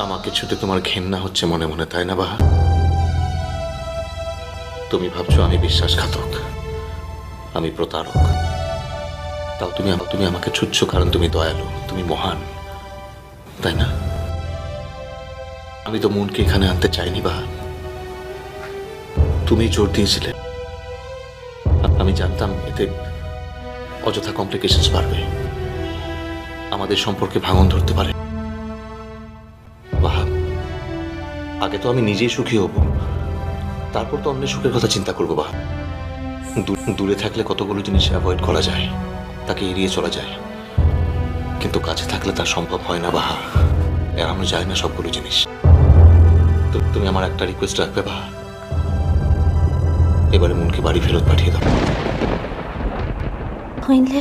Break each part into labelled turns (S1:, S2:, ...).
S1: আমাকে ছুতে তোমার ঘেন্না হচ্ছে মনে মনে, তাই না বাহা? তুমি ভাবছো আমি বিশ্বাসঘাতক, আমি প্রতারক। তাও তুমি আমাকে ছুটছ কারণ তুমি দয়ালু, তুমি মহান, তাই না? আমি তো মনকে এখানে আনতে চাইনি বাহা, তুমি জোর দিয়েছিলে। আমি জানতাম এতে অযথা কমপ্লিকেশনস বাড়বে, আমাদের সম্পর্কে ভাঙন ধরতে পারে। বাহা, আগে তো আমি নিজেই সুখী হব, তারপর তো অন্যের সুখের কথা চিন্তা করবো। বাহা, দূরে থাকলে কতগুলো জিনিস অ্যাভয়েড করা যায়, তাকে এড়িয়ে চলা যায়, কিন্তু কাছে থাকলে তা সম্ভব হয় না বাহা, এড়ানো যায় না সবগুলো জিনিস। তুমি আমার একটা রিকোয়েস্ট রাখবে বাহা, এবারে মনকে বাড়ি ফেরত পাঠিয়ে দাও।
S2: হইলে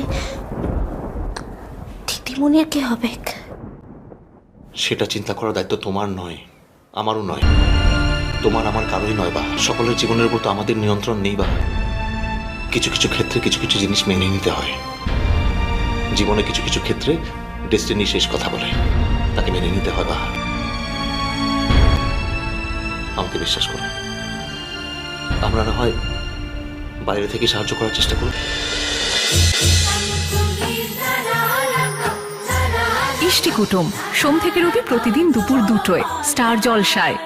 S2: দিদিমণির কি হবে?
S1: সেটা চিন্তা করার দায়িত্ব তোমার নয়, আমারও নয়, তোমার আমার কারোই নয় বাহা। সকলের জীবনের উপর তো আমাদের নিয়ন্ত্রণ নেই বাহা। কিছু কিছু ক্ষেত্রে কিছু কিছু জিনিস মেনে নিতে হয়। জীবনে কিছু কিছু ক্ষেত্রে ডেস্টিনি শেষ কথা বলে, তাকে মেনে নিতে হয় বাহা। আমাকে বিশ্বাস করো, আমরা না হয় বাইরে থেকে সাহায্য করার চেষ্টা করব।
S3: ইষ্টি কুটুম সোম থেকে রবি প্রতিদিন দুপুর 2টোয় স্টার জলসায়।